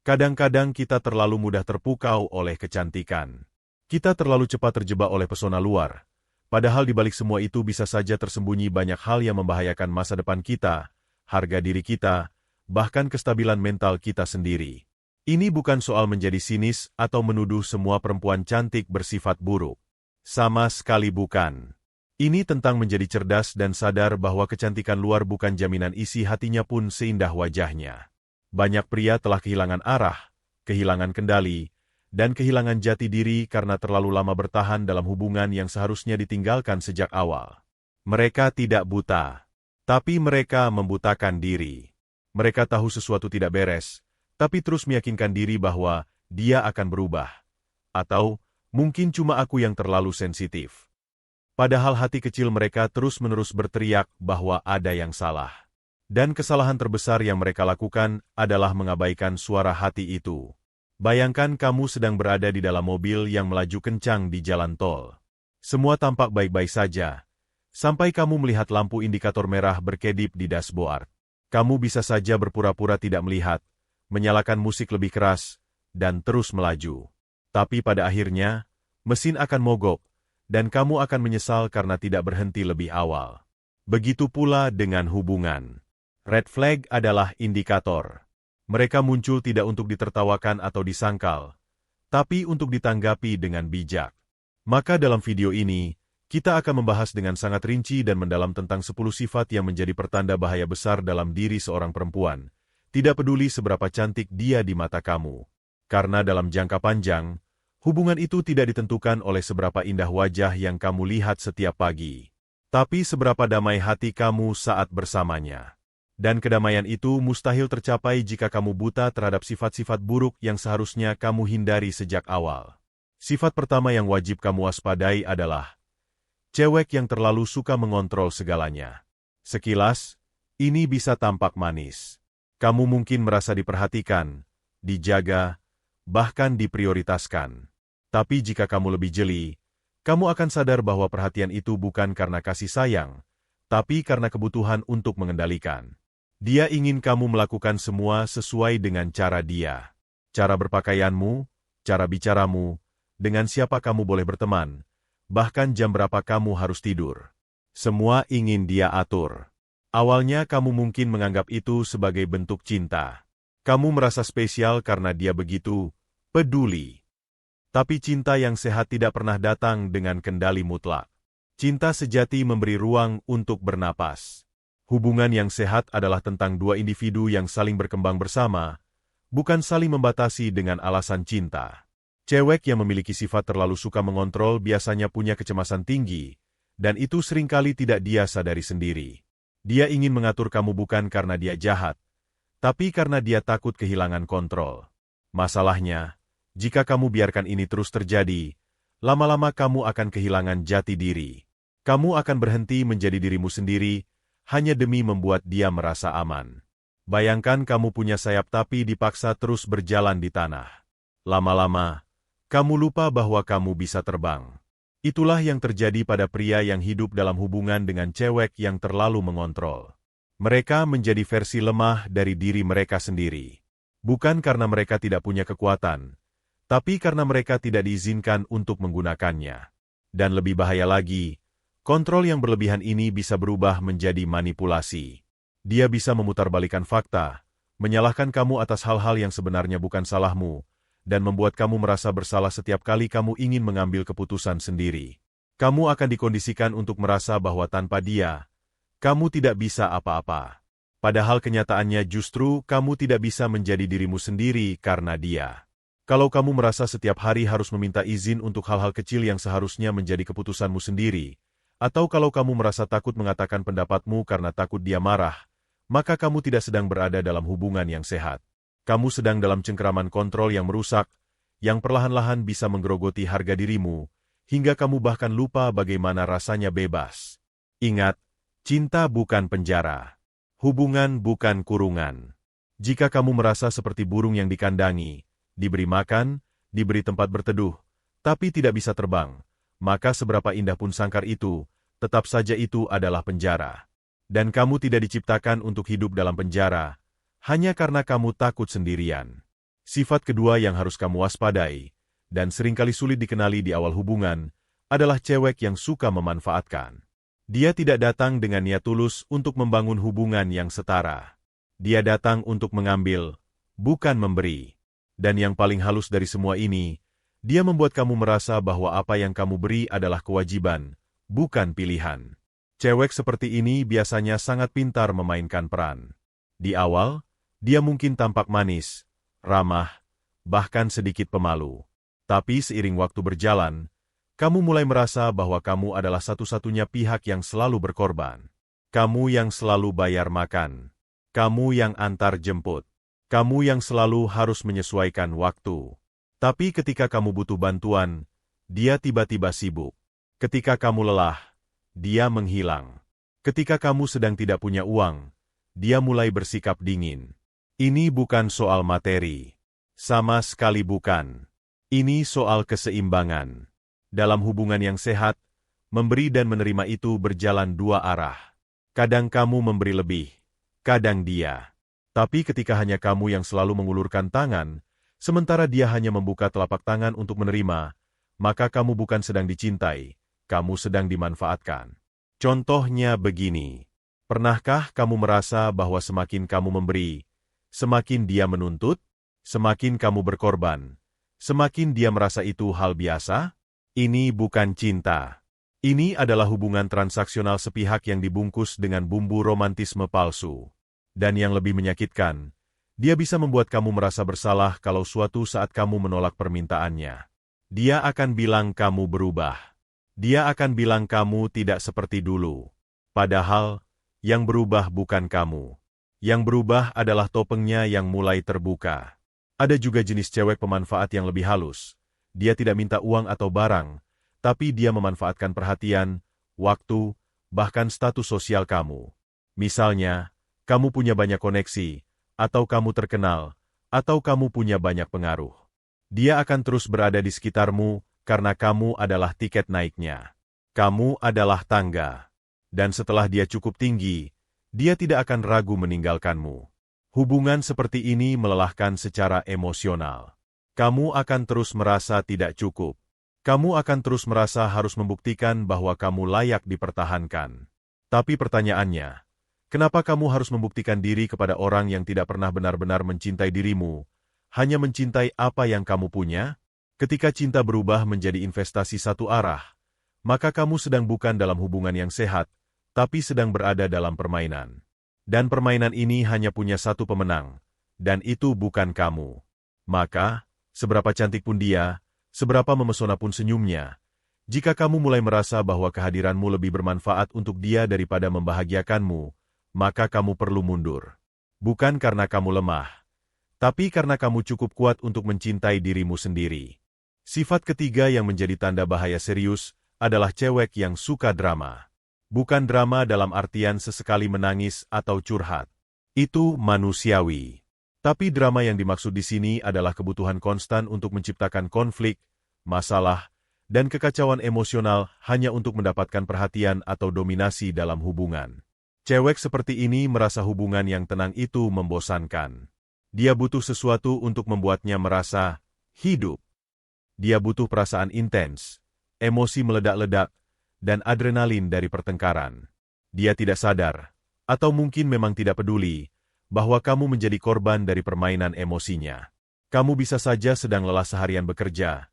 Kadang-kadang kita terlalu mudah terpukau oleh kecantikan. Kita terlalu cepat terjebak oleh pesona luar. Padahal di balik semua itu bisa saja tersembunyi banyak hal yang membahayakan masa depan kita, harga diri kita, bahkan kestabilan mental kita sendiri. Ini bukan soal menjadi sinis atau menuduh semua perempuan cantik bersifat buruk. Sama sekali bukan. Ini tentang menjadi cerdas dan sadar bahwa kecantikan luar bukan jaminan isi hatinya pun seindah wajahnya. Banyak pria telah kehilangan arah, kehilangan kendali, dan kehilangan jati diri karena terlalu lama bertahan dalam hubungan yang seharusnya ditinggalkan sejak awal. Mereka tidak buta, tapi mereka membutakan diri. Mereka tahu sesuatu tidak beres, tapi terus meyakinkan diri bahwa dia akan berubah. Atau, mungkin cuma aku yang terlalu sensitif. Padahal hati kecil mereka terus-menerus berteriak bahwa ada yang salah. Dan kesalahan terbesar yang mereka lakukan adalah mengabaikan suara hati itu. Bayangkan kamu sedang berada di dalam mobil yang melaju kencang di jalan tol. Semua tampak baik-baik saja, sampai kamu melihat lampu indikator merah berkedip di dashboard. Kamu bisa saja berpura-pura tidak melihat, menyalakan musik lebih keras, dan terus melaju. Tapi pada akhirnya, mesin akan mogok, dan kamu akan menyesal karena tidak berhenti lebih awal. Begitu pula dengan hubungan. Red flag adalah indikator. Mereka muncul tidak untuk ditertawakan atau disangkal, tapi untuk ditanggapi dengan bijak. Maka dalam video ini, kita akan membahas dengan sangat rinci dan mendalam tentang 10 sifat yang menjadi pertanda bahaya besar dalam diri seorang perempuan, tidak peduli seberapa cantik dia di mata kamu. Karena dalam jangka panjang, hubungan itu tidak ditentukan oleh seberapa indah wajah yang kamu lihat setiap pagi, tapi seberapa damai hati kamu saat bersamanya. Dan kedamaian itu mustahil tercapai jika kamu buta terhadap sifat-sifat buruk yang seharusnya kamu hindari sejak awal. Sifat pertama yang wajib kamu waspadai adalah cewek yang terlalu suka mengontrol segalanya. Sekilas, ini bisa tampak manis. Kamu mungkin merasa diperhatikan, dijaga, bahkan diprioritaskan. Tapi jika kamu lebih jeli, kamu akan sadar bahwa perhatian itu bukan karena kasih sayang, tapi karena kebutuhan untuk mengendalikan. Dia ingin kamu melakukan semua sesuai dengan cara dia. Cara berpakaianmu, cara bicaramu, dengan siapa kamu boleh berteman, bahkan jam berapa kamu harus tidur. Semua ingin dia atur. Awalnya kamu mungkin menganggap itu sebagai bentuk cinta. Kamu merasa spesial karena dia begitu peduli. Tapi cinta yang sehat tidak pernah datang dengan kendali mutlak. Cinta sejati memberi ruang untuk bernapas. Hubungan yang sehat adalah tentang dua individu yang saling berkembang bersama, bukan saling membatasi dengan alasan cinta. Cewek yang memiliki sifat terlalu suka mengontrol biasanya punya kecemasan tinggi, dan itu seringkali tidak dia sadari sendiri. Dia ingin mengatur kamu bukan karena dia jahat, tapi karena dia takut kehilangan kontrol. Masalahnya, jika kamu biarkan ini terus terjadi, lama-lama kamu akan kehilangan jati diri. Kamu akan berhenti menjadi dirimu sendiri, hanya demi membuat dia merasa aman. Bayangkan kamu punya sayap tapi dipaksa terus berjalan di tanah. Lama-lama, kamu lupa bahwa kamu bisa terbang. Itulah yang terjadi pada pria yang hidup dalam hubungan dengan cewek yang terlalu mengontrol. Mereka menjadi versi lemah dari diri mereka sendiri. Bukan karena mereka tidak punya kekuatan, tapi karena mereka tidak diizinkan untuk menggunakannya. Dan lebih bahaya lagi, kontrol yang berlebihan ini bisa berubah menjadi manipulasi. Dia bisa memutarbalikkan fakta, menyalahkan kamu atas hal-hal yang sebenarnya bukan salahmu, dan membuat kamu merasa bersalah setiap kali kamu ingin mengambil keputusan sendiri. Kamu akan dikondisikan untuk merasa bahwa tanpa dia, kamu tidak bisa apa-apa. Padahal kenyataannya justru kamu tidak bisa menjadi dirimu sendiri karena dia. Kalau kamu merasa setiap hari harus meminta izin untuk hal-hal kecil yang seharusnya menjadi keputusanmu sendiri, atau kalau kamu merasa takut mengatakan pendapatmu karena takut dia marah, maka kamu tidak sedang berada dalam hubungan yang sehat. Kamu sedang dalam cengkeraman kontrol yang merusak, yang perlahan-lahan bisa menggerogoti harga dirimu, hingga kamu bahkan lupa bagaimana rasanya bebas. Ingat, cinta bukan penjara. Hubungan bukan kurungan. Jika kamu merasa seperti burung yang dikandangi, diberi makan, diberi tempat berteduh, tapi tidak bisa terbang, maka seberapa indah pun sangkar itu, tetap saja itu adalah penjara. Dan kamu tidak diciptakan untuk hidup dalam penjara, hanya karena kamu takut sendirian. Sifat kedua yang harus kamu waspadai, dan seringkali sulit dikenali di awal hubungan, adalah cewek yang suka memanfaatkan. Dia tidak datang dengan niat tulus untuk membangun hubungan yang setara. Dia datang untuk mengambil, bukan memberi. Dan yang paling halus dari semua ini, dia membuat kamu merasa bahwa apa yang kamu beri adalah kewajiban, bukan pilihan. Cewek seperti ini biasanya sangat pintar memainkan peran. Di awal, dia mungkin tampak manis, ramah, bahkan sedikit pemalu. Tapi seiring waktu berjalan, kamu mulai merasa bahwa kamu adalah satu-satunya pihak yang selalu berkorban. Kamu yang selalu bayar makan. Kamu yang antar jemput. Kamu yang selalu harus menyesuaikan waktu. Tapi ketika kamu butuh bantuan, dia tiba-tiba sibuk. Ketika kamu lelah, dia menghilang. Ketika kamu sedang tidak punya uang, dia mulai bersikap dingin. Ini bukan soal materi. Sama sekali bukan. Ini soal keseimbangan. Dalam hubungan yang sehat, memberi dan menerima itu berjalan dua arah. Kadang kamu memberi lebih, kadang dia. Tapi ketika hanya kamu yang selalu mengulurkan tangan, sementara dia hanya membuka telapak tangan untuk menerima, maka kamu bukan sedang dicintai, kamu sedang dimanfaatkan. Contohnya begini. Pernahkah kamu merasa bahwa semakin kamu memberi, semakin dia menuntut? Semakin kamu berkorban, semakin dia merasa itu hal biasa? Ini bukan cinta. Ini adalah hubungan transaksional sepihak yang dibungkus dengan bumbu romantisme palsu. Dan yang lebih menyakitkan, dia bisa membuat kamu merasa bersalah kalau suatu saat kamu menolak permintaannya. Dia akan bilang kamu berubah. Dia akan bilang kamu tidak seperti dulu. Padahal, yang berubah bukan kamu. Yang berubah adalah topengnya yang mulai terbuka. Ada juga jenis cewek pemanfaat yang lebih halus. Dia tidak minta uang atau barang, tapi dia memanfaatkan perhatian, waktu, bahkan status sosial kamu. Misalnya, kamu punya banyak koneksi, atau kamu terkenal, atau kamu punya banyak pengaruh. Dia akan terus berada di sekitarmu karena kamu adalah tiket naiknya. Kamu adalah tangga. Dan setelah dia cukup tinggi, dia tidak akan ragu meninggalkanmu. Hubungan seperti ini melelahkan secara emosional. Kamu akan terus merasa tidak cukup. Kamu akan terus merasa harus membuktikan bahwa kamu layak dipertahankan. Tapi pertanyaannya, kenapa kamu harus membuktikan diri kepada orang yang tidak pernah benar-benar mencintai dirimu, hanya mencintai apa yang kamu punya? Ketika cinta berubah menjadi investasi satu arah, maka kamu sedang bukan dalam hubungan yang sehat, tapi sedang berada dalam permainan. Dan permainan ini hanya punya satu pemenang, dan itu bukan kamu. Maka, seberapa cantik pun dia, seberapa memesona pun senyumnya, jika kamu mulai merasa bahwa kehadiranmu lebih bermanfaat untuk dia daripada membahagiakanmu, maka kamu perlu mundur. Bukan karena kamu lemah, tapi karena kamu cukup kuat untuk mencintai dirimu sendiri. Sifat ketiga yang menjadi tanda bahaya serius adalah cewek yang suka drama. Bukan drama dalam artian sesekali menangis atau curhat. Itu manusiawi. Tapi drama yang dimaksud di sini adalah kebutuhan konstan untuk menciptakan konflik, masalah, dan kekacauan emosional hanya untuk mendapatkan perhatian atau dominasi dalam hubungan. Cewek seperti ini merasa hubungan yang tenang itu membosankan. Dia butuh sesuatu untuk membuatnya merasa hidup. Dia butuh perasaan intens, emosi meledak-ledak, dan adrenalin dari pertengkaran. Dia tidak sadar, atau mungkin memang tidak peduli, bahwa kamu menjadi korban dari permainan emosinya. Kamu bisa saja sedang lelah seharian bekerja,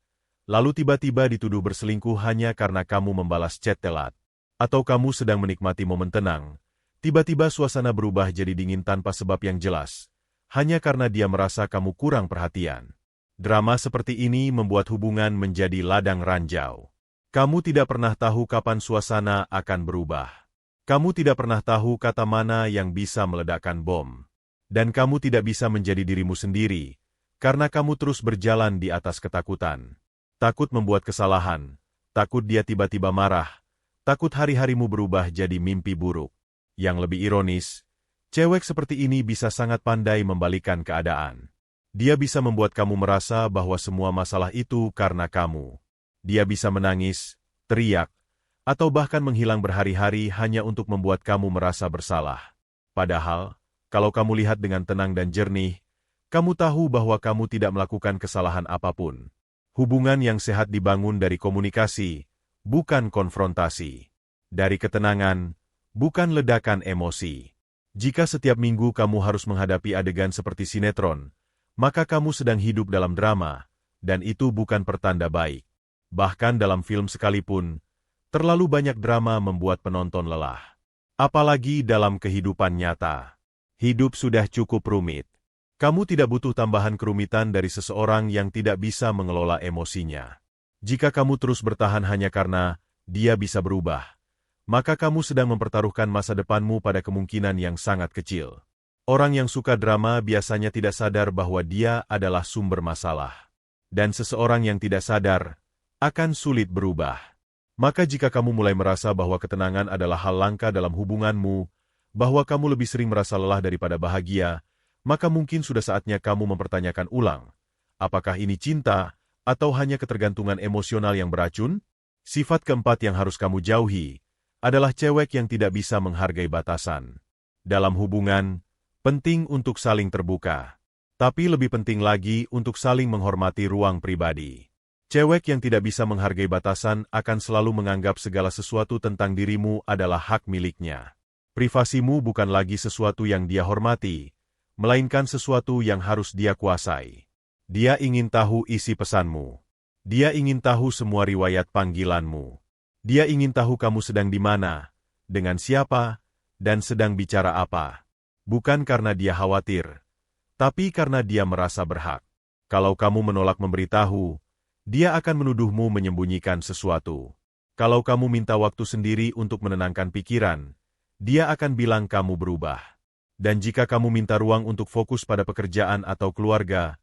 lalu tiba-tiba dituduh berselingkuh hanya karena kamu membalas chat telat. Atau kamu sedang menikmati momen tenang, tiba-tiba suasana berubah jadi dingin tanpa sebab yang jelas, hanya karena dia merasa kamu kurang perhatian. Drama seperti ini membuat hubungan menjadi ladang ranjau. Kamu tidak pernah tahu kapan suasana akan berubah. Kamu tidak pernah tahu kata mana yang bisa meledakkan bom. Dan kamu tidak bisa menjadi dirimu sendiri, karena kamu terus berjalan di atas ketakutan. Takut membuat kesalahan, takut dia tiba-tiba marah, takut hari-harimu berubah jadi mimpi buruk. Yang lebih ironis, cewek seperti ini bisa sangat pandai membalikkan keadaan. Dia bisa membuat kamu merasa bahwa semua masalah itu karena kamu. Dia bisa menangis, teriak, atau bahkan menghilang berhari-hari hanya untuk membuat kamu merasa bersalah. Padahal, kalau kamu lihat dengan tenang dan jernih, Kamu tahu bahwa kamu tidak melakukan kesalahan apapun. Hubungan yang sehat dibangun dari komunikasi, bukan konfrontasi. Dari ketenangan, bukan ledakan emosi. Jika setiap minggu kamu harus menghadapi adegan seperti sinetron, maka kamu sedang hidup dalam drama, dan itu bukan pertanda baik. Bahkan dalam film sekalipun, terlalu banyak drama membuat penonton lelah. Apalagi dalam kehidupan nyata. Hidup sudah cukup rumit. Kamu tidak butuh tambahan kerumitan dari seseorang yang tidak bisa mengelola emosinya. Jika kamu terus bertahan hanya karena dia bisa berubah, maka kamu sedang mempertaruhkan masa depanmu pada kemungkinan yang sangat kecil. Orang yang suka drama biasanya tidak sadar bahwa dia adalah sumber masalah. Dan seseorang yang tidak sadar akan sulit berubah. Maka jika kamu mulai merasa bahwa ketenangan adalah hal langka dalam hubunganmu, bahwa kamu lebih sering merasa lelah daripada bahagia, maka mungkin sudah saatnya kamu mempertanyakan ulang, apakah ini cinta atau hanya ketergantungan emosional yang beracun? Sifat keempat yang harus kamu jauhi adalah cewek yang tidak bisa menghargai batasan. Dalam hubungan, penting untuk saling terbuka. Tapi lebih penting lagi untuk saling menghormati ruang pribadi. Cewek yang tidak bisa menghargai batasan akan selalu menganggap segala sesuatu tentang dirimu adalah hak miliknya. Privasimu bukan lagi sesuatu yang dia hormati, melainkan sesuatu yang harus dia kuasai. Dia ingin tahu isi pesanmu. Dia ingin tahu semua riwayat panggilanmu. Dia ingin tahu kamu sedang di mana, dengan siapa, dan sedang bicara apa. Bukan karena dia khawatir, tapi karena dia merasa berhak. Kalau kamu menolak memberitahu, dia akan menuduhmu menyembunyikan sesuatu. Kalau kamu minta waktu sendiri untuk menenangkan pikiran, dia akan bilang kamu berubah. Dan jika kamu minta ruang untuk fokus pada pekerjaan atau keluarga,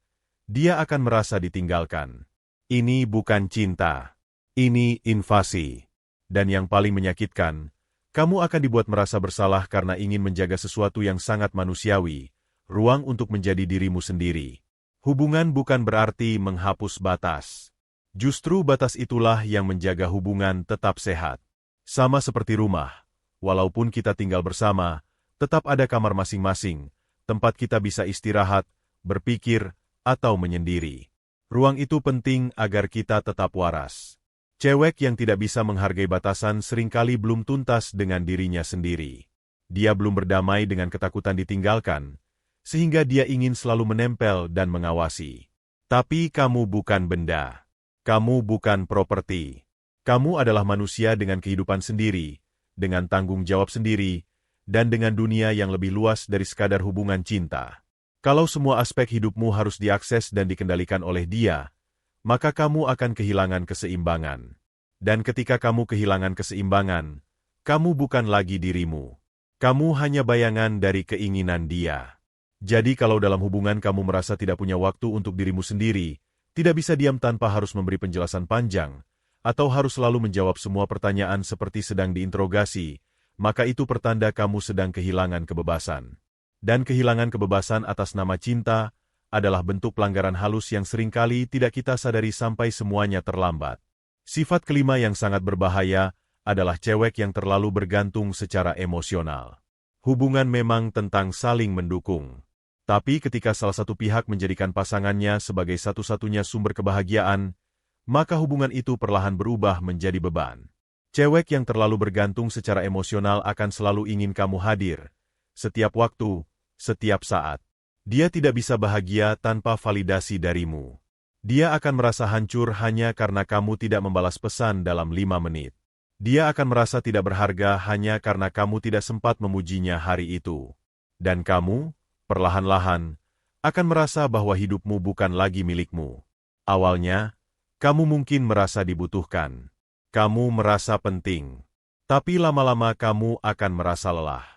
dia akan merasa ditinggalkan. Ini bukan cinta. Ini invasi. Dan yang paling menyakitkan, kamu akan dibuat merasa bersalah karena ingin menjaga sesuatu yang sangat manusiawi, ruang untuk menjadi dirimu sendiri. Hubungan bukan berarti menghapus batas. Justru batas itulah yang menjaga hubungan tetap sehat. Sama seperti rumah, walaupun kita tinggal bersama, tetap ada kamar masing-masing, tempat kita bisa istirahat, berpikir, atau menyendiri. Ruang itu penting agar kita tetap waras. Cewek yang tidak bisa menghargai batasan seringkali belum tuntas dengan dirinya sendiri. Dia belum berdamai dengan ketakutan ditinggalkan, sehingga dia ingin selalu menempel dan mengawasi. Tapi kamu bukan benda. Kamu bukan properti. Kamu adalah manusia dengan kehidupan sendiri, dengan tanggung jawab sendiri, dan dengan dunia yang lebih luas dari sekadar hubungan cinta. Kalau semua aspek hidupmu harus diakses dan dikendalikan oleh dia, maka kamu akan kehilangan keseimbangan. Dan ketika kamu kehilangan keseimbangan, kamu bukan lagi dirimu. Kamu hanya bayangan dari keinginan dia. Jadi kalau dalam hubungan kamu merasa tidak punya waktu untuk dirimu sendiri, tidak bisa diam tanpa harus memberi penjelasan panjang, atau harus selalu menjawab semua pertanyaan seperti sedang diinterogasi, maka itu pertanda kamu sedang kehilangan kebebasan. Dan kehilangan kebebasan atas nama cinta adalah bentuk pelanggaran halus yang seringkali tidak kita sadari sampai semuanya terlambat. Sifat kelima yang sangat berbahaya adalah cewek yang terlalu bergantung secara emosional. Hubungan memang tentang saling mendukung. Tapi ketika salah satu pihak menjadikan pasangannya sebagai satu-satunya sumber kebahagiaan, maka hubungan itu perlahan berubah menjadi beban. Cewek yang terlalu bergantung secara emosional akan selalu ingin kamu hadir, setiap waktu, setiap saat. Dia tidak bisa bahagia tanpa validasi darimu. Dia akan merasa hancur hanya karena kamu tidak membalas pesan dalam 5 menit. Dia akan merasa tidak berharga hanya karena kamu tidak sempat memujinya hari itu. Dan kamu, perlahan-lahan, akan merasa bahwa hidupmu bukan lagi milikmu. Awalnya, kamu mungkin merasa dibutuhkan. Kamu merasa penting. Tapi lama-lama kamu akan merasa lelah.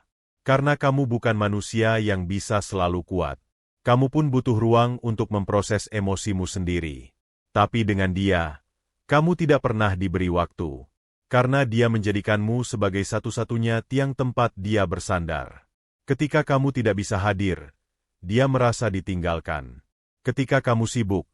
Karena kamu bukan manusia yang bisa selalu kuat. Kamu pun butuh ruang untuk memproses emosimu sendiri. Tapi dengan dia, kamu tidak pernah diberi waktu. Karena dia menjadikanmu sebagai satu-satunya tiang tempat dia bersandar. Ketika kamu tidak bisa hadir, dia merasa ditinggalkan. Ketika kamu sibuk,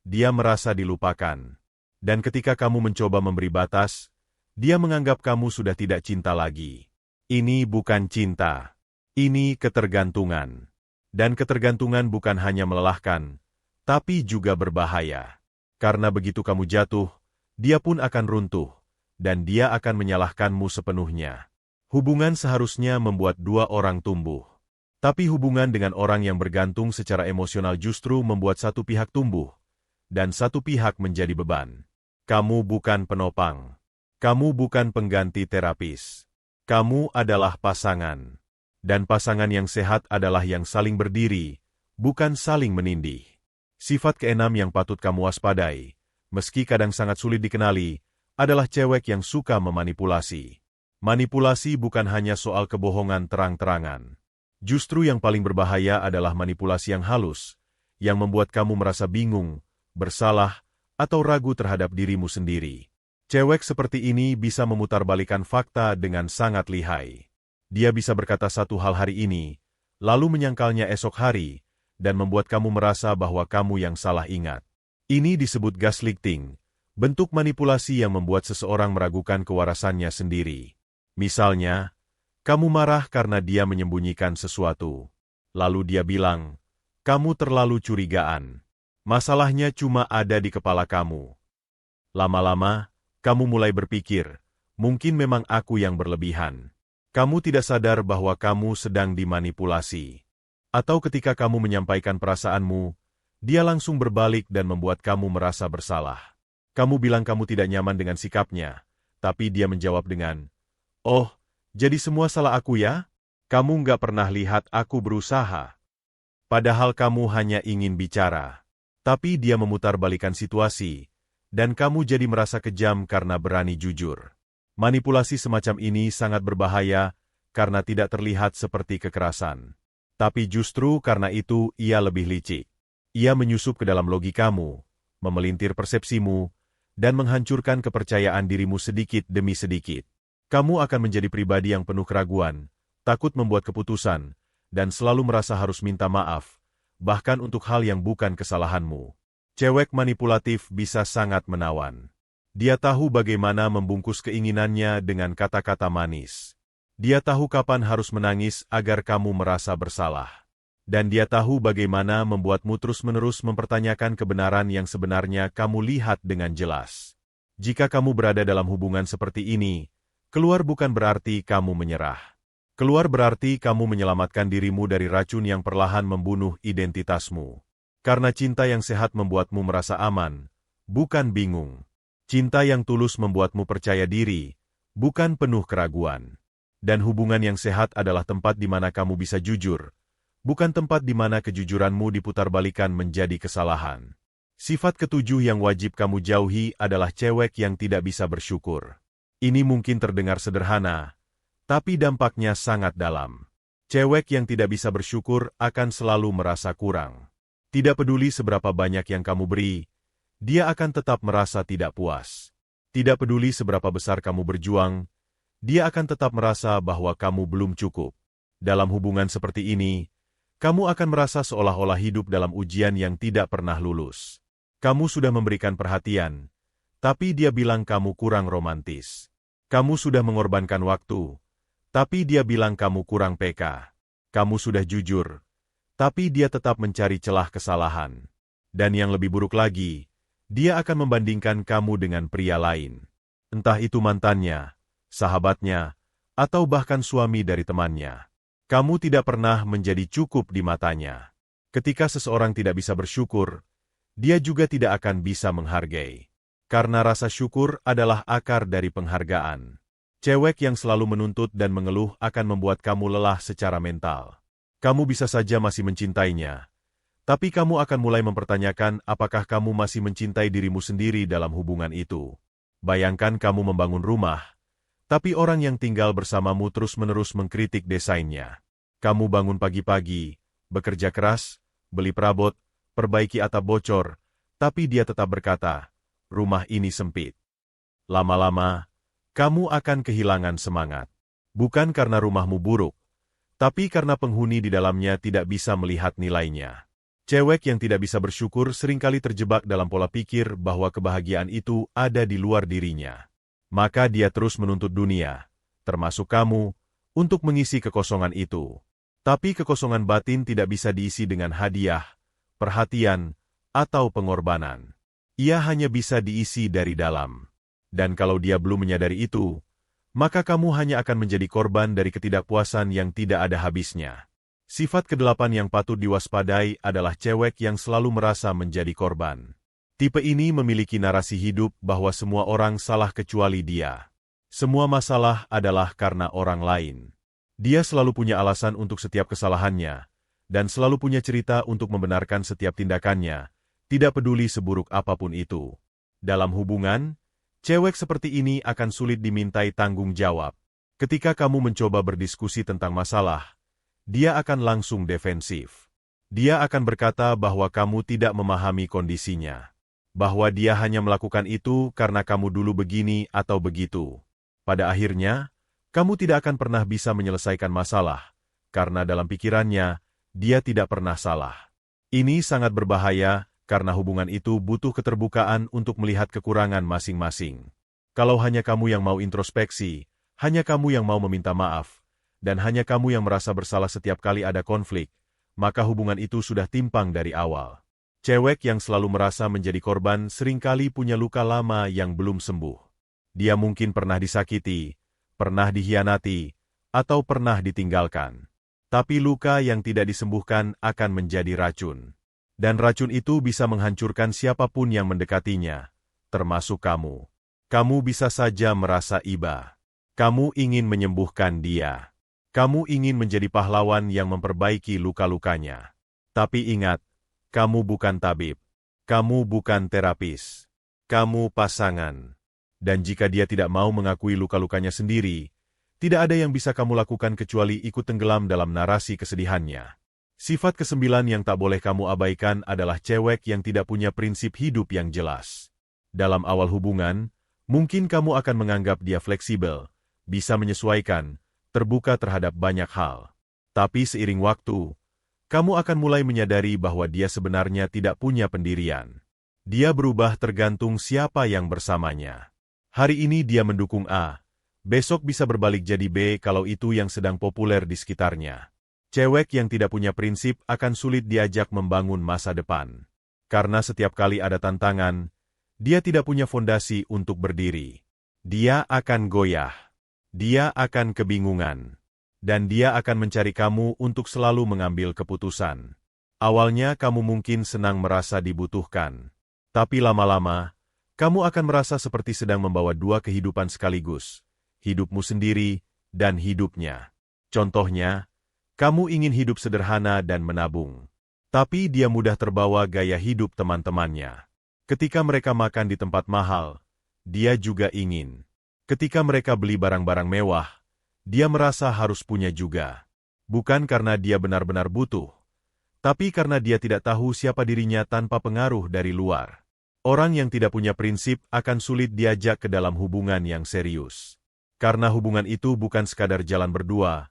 dia merasa dilupakan. Dan ketika kamu mencoba memberi batas, dia menganggap kamu sudah tidak cinta lagi. Ini bukan cinta. Ini ketergantungan. Dan ketergantungan bukan hanya melelahkan, tapi juga berbahaya. Karena begitu kamu jatuh, dia pun akan runtuh, dan dia akan menyalahkanmu sepenuhnya. Hubungan seharusnya membuat dua orang tumbuh. Tapi hubungan dengan orang yang bergantung secara emosional justru membuat satu pihak tumbuh, dan satu pihak menjadi beban. Kamu bukan penopang. Kamu bukan pengganti terapis. Kamu adalah pasangan. Dan pasangan yang sehat adalah yang saling berdiri, bukan saling menindih. Sifat keenam yang patut kamu waspadai, meski kadang sangat sulit dikenali, adalah cewek yang suka memanipulasi. Manipulasi bukan hanya soal kebohongan terang-terangan. Justru yang paling berbahaya adalah manipulasi yang halus, yang membuat kamu merasa bingung, bersalah, atau ragu terhadap dirimu sendiri. Cewek seperti ini bisa memutarbalikkan fakta dengan sangat lihai. Dia bisa berkata satu hal hari ini, lalu menyangkalnya esok hari, dan membuat kamu merasa bahwa kamu yang salah ingat. Ini disebut gaslighting, bentuk manipulasi yang membuat seseorang meragukan kewarasannya sendiri. Misalnya, kamu marah karena dia menyembunyikan sesuatu. Lalu dia bilang, kamu terlalu curigaan. Masalahnya cuma ada di kepala kamu. Lama-lama, kamu mulai berpikir, mungkin memang aku yang berlebihan. Kamu tidak sadar bahwa kamu sedang dimanipulasi. Atau ketika kamu menyampaikan perasaanmu, dia langsung berbalik dan membuat kamu merasa bersalah. Kamu bilang kamu tidak nyaman dengan sikapnya, tapi dia menjawab dengan, "Oh, jadi semua salah aku ya? Kamu nggak pernah lihat aku berusaha." Padahal kamu hanya ingin bicara. Tapi dia memutarbalikkan situasi, dan kamu jadi merasa kejam karena berani jujur. Manipulasi semacam ini sangat berbahaya karena tidak terlihat seperti kekerasan. Tapi justru karena itu ia lebih licik. Ia menyusup ke dalam logikamu, memelintir persepsimu, dan menghancurkan kepercayaan dirimu sedikit demi sedikit. Kamu akan menjadi pribadi yang penuh keraguan, takut membuat keputusan, dan selalu merasa harus minta maaf, bahkan untuk hal yang bukan kesalahanmu. Cewek manipulatif bisa sangat menawan. Dia tahu bagaimana membungkus keinginannya dengan kata-kata manis. Dia tahu kapan harus menangis agar kamu merasa bersalah. Dan dia tahu bagaimana membuatmu terus-menerus mempertanyakan kebenaran yang sebenarnya kamu lihat dengan jelas. Jika kamu berada dalam hubungan seperti ini, keluar bukan berarti kamu menyerah. Keluar berarti kamu menyelamatkan dirimu dari racun yang perlahan membunuh identitasmu. Karena cinta yang sehat membuatmu merasa aman, bukan bingung. Cinta yang tulus membuatmu percaya diri, bukan penuh keraguan. Dan hubungan yang sehat adalah tempat di mana kamu bisa jujur, bukan tempat di mana kejujuranmu diputarbalikkan menjadi kesalahan. Sifat ketujuh yang wajib kamu jauhi adalah cewek yang tidak bisa bersyukur. Ini mungkin terdengar sederhana, tapi dampaknya sangat dalam. Cewek yang tidak bisa bersyukur akan selalu merasa kurang. Tidak peduli seberapa banyak yang kamu beri, dia akan tetap merasa tidak puas. Tidak peduli seberapa besar kamu berjuang, dia akan tetap merasa bahwa kamu belum cukup. Dalam hubungan seperti ini, kamu akan merasa seolah-olah hidup dalam ujian yang tidak pernah lulus. Kamu sudah memberikan perhatian, tapi dia bilang kamu kurang romantis. Kamu sudah mengorbankan waktu, tapi dia bilang kamu kurang peka. Kamu sudah jujur, tapi dia tetap mencari celah kesalahan. Dan yang lebih buruk lagi, dia akan membandingkan kamu dengan pria lain. Entah itu mantannya, sahabatnya, atau bahkan suami dari temannya. Kamu tidak pernah menjadi cukup di matanya. Ketika seseorang tidak bisa bersyukur, dia juga tidak akan bisa menghargai. Karena rasa syukur adalah akar dari penghargaan. Cewek yang selalu menuntut dan mengeluh akan membuat kamu lelah secara mental. Kamu bisa saja masih mencintainya, tapi kamu akan mulai mempertanyakan apakah kamu masih mencintai dirimu sendiri dalam hubungan itu. Bayangkan kamu membangun rumah, tapi orang yang tinggal bersamamu terus-menerus mengkritik desainnya. Kamu bangun pagi-pagi, bekerja keras, beli perabot, perbaiki atap bocor, tapi dia tetap berkata, rumah ini sempit. Lama-lama, kamu akan kehilangan semangat. Bukan karena rumahmu buruk, tapi karena penghuni di dalamnya tidak bisa melihat nilainya. Cewek yang tidak bisa bersyukur seringkali terjebak dalam pola pikir bahwa kebahagiaan itu ada di luar dirinya. Maka dia terus menuntut dunia, termasuk kamu, untuk mengisi kekosongan itu. Tapi kekosongan batin tidak bisa diisi dengan hadiah, perhatian, atau pengorbanan. Ia hanya bisa diisi dari dalam. Dan kalau dia belum menyadari itu, maka kamu hanya akan menjadi korban dari ketidakpuasan yang tidak ada habisnya. Sifat kedelapan yang patut diwaspadai adalah cewek yang selalu merasa menjadi korban. Tipe ini memiliki narasi hidup bahwa semua orang salah kecuali dia. Semua masalah adalah karena orang lain. Dia selalu punya alasan untuk setiap kesalahannya, dan selalu punya cerita untuk membenarkan setiap tindakannya, tidak peduli seburuk apapun itu. Dalam hubungan, cewek seperti ini akan sulit dimintai tanggung jawab. Ketika kamu mencoba berdiskusi tentang masalah, dia akan langsung defensif. Dia akan berkata bahwa kamu tidak memahami kondisinya, bahwa dia hanya melakukan itu karena kamu dulu begini atau begitu. Pada akhirnya, kamu tidak akan pernah bisa menyelesaikan masalah, karena dalam pikirannya, dia tidak pernah salah. Ini sangat berbahaya, karena hubungan itu butuh keterbukaan untuk melihat kekurangan masing-masing. Kalau hanya kamu yang mau introspeksi, hanya kamu yang mau meminta maaf, dan hanya kamu yang merasa bersalah setiap kali ada konflik, maka hubungan itu sudah timpang dari awal. Cewek yang selalu merasa menjadi korban seringkali punya luka lama yang belum sembuh. Dia mungkin pernah disakiti, pernah dikhianati, atau pernah ditinggalkan. Tapi luka yang tidak disembuhkan akan menjadi racun. Dan racun itu bisa menghancurkan siapapun yang mendekatinya, termasuk kamu. Kamu bisa saja merasa iba. Kamu ingin menyembuhkan dia. Kamu ingin menjadi pahlawan yang memperbaiki luka-lukanya. Tapi ingat, kamu bukan tabib. Kamu bukan terapis. Kamu pasangan. Dan jika dia tidak mau mengakui luka-lukanya sendiri, tidak ada yang bisa kamu lakukan kecuali ikut tenggelam dalam narasi kesedihannya. Sifat kesembilan yang tak boleh kamu abaikan adalah cewek yang tidak punya prinsip hidup yang jelas. Dalam awal hubungan, mungkin kamu akan menganggap dia fleksibel, bisa menyesuaikan, terbuka terhadap banyak hal. Tapi seiring waktu, kamu akan mulai menyadari bahwa dia sebenarnya tidak punya pendirian. Dia berubah tergantung siapa yang bersamanya. Hari ini dia mendukung A, besok bisa berbalik jadi B kalau itu yang sedang populer di sekitarnya. Cewek yang tidak punya prinsip akan sulit diajak membangun masa depan. Karena setiap kali ada tantangan, dia tidak punya fondasi untuk berdiri. Dia akan goyah. Dia akan kebingungan. Dan dia akan mencari kamu untuk selalu mengambil keputusan. Awalnya kamu mungkin senang merasa dibutuhkan. Tapi lama-lama, kamu akan merasa seperti sedang membawa dua kehidupan sekaligus. Hidupmu sendiri dan hidupnya. Contohnya, kamu ingin hidup sederhana dan menabung. Tapi dia mudah terbawa gaya hidup teman-temannya. Ketika mereka makan di tempat mahal, dia juga ingin. Ketika mereka beli barang-barang mewah, dia merasa harus punya juga. Bukan karena dia benar-benar butuh, tapi karena dia tidak tahu siapa dirinya tanpa pengaruh dari luar. Orang yang tidak punya prinsip akan sulit diajak ke dalam hubungan yang serius. Karena hubungan itu bukan sekadar jalan berdua,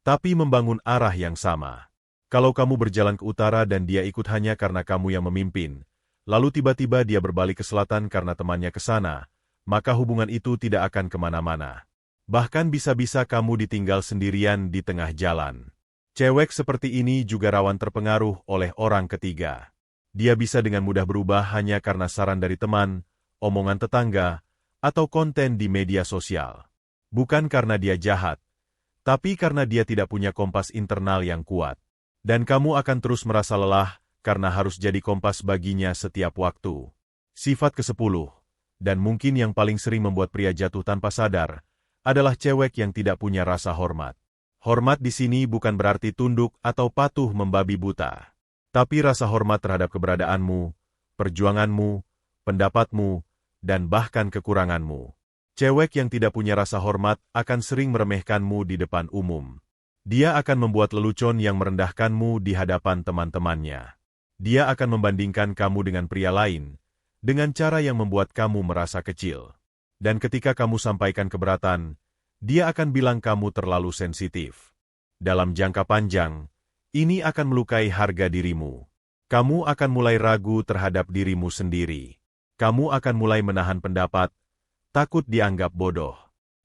tapi membangun arah yang sama. Kalau kamu berjalan ke utara dan dia ikut hanya karena kamu yang memimpin, lalu tiba-tiba dia berbalik ke selatan karena temannya ke sana, maka hubungan itu tidak akan kemana-mana. Bahkan bisa-bisa kamu ditinggal sendirian di tengah jalan. Cewek seperti ini juga rawan terpengaruh oleh orang ketiga. Dia bisa dengan mudah berubah hanya karena saran dari teman, omongan tetangga, atau konten di media sosial. Bukan karena dia jahat, tapi karena dia tidak punya kompas internal yang kuat. Dan kamu akan terus merasa lelah karena harus jadi kompas baginya setiap waktu. Sifat ke-10, dan mungkin yang paling sering membuat pria jatuh tanpa sadar, adalah cewek yang tidak punya rasa hormat. Hormat di sini bukan berarti tunduk atau patuh membabi buta. Tapi rasa hormat terhadap keberadaanmu, perjuanganmu, pendapatmu, dan bahkan kekuranganmu. Cewek yang tidak punya rasa hormat akan sering meremehkanmu di depan umum. Dia akan membuat lelucon yang merendahkanmu di hadapan teman-temannya. Dia akan membandingkan kamu dengan pria lain, dengan cara yang membuat kamu merasa kecil. Dan ketika kamu sampaikan keberatan, dia akan bilang kamu terlalu sensitif. Dalam jangka panjang, ini akan melukai harga dirimu. Kamu akan mulai ragu terhadap dirimu sendiri. Kamu akan mulai menahan pendapat, takut dianggap bodoh.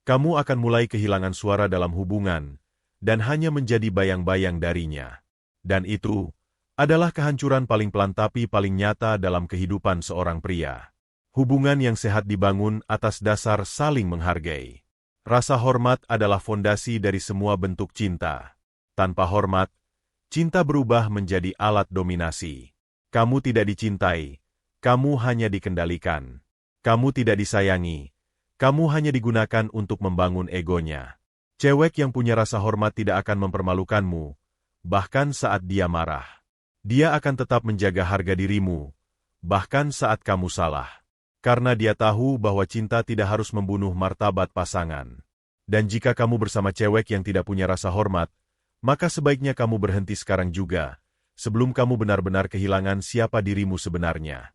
Kamu akan mulai kehilangan suara dalam hubungan, dan hanya menjadi bayang-bayang darinya. Dan itu adalah kehancuran paling pelan tapi paling nyata dalam kehidupan seorang pria. Hubungan yang sehat dibangun atas dasar saling menghargai. Rasa hormat adalah fondasi dari semua bentuk cinta. Tanpa hormat, cinta berubah menjadi alat dominasi. Kamu tidak dicintai, kamu hanya dikendalikan. Kamu tidak disayangi, kamu hanya digunakan untuk membangun egonya. Cewek yang punya rasa hormat tidak akan mempermalukanmu, bahkan saat dia marah. Dia akan tetap menjaga harga dirimu, bahkan saat kamu salah. Karena dia tahu bahwa cinta tidak harus membunuh martabat pasangan. Dan jika kamu bersama cewek yang tidak punya rasa hormat, maka sebaiknya kamu berhenti sekarang juga, sebelum kamu benar-benar kehilangan siapa dirimu sebenarnya.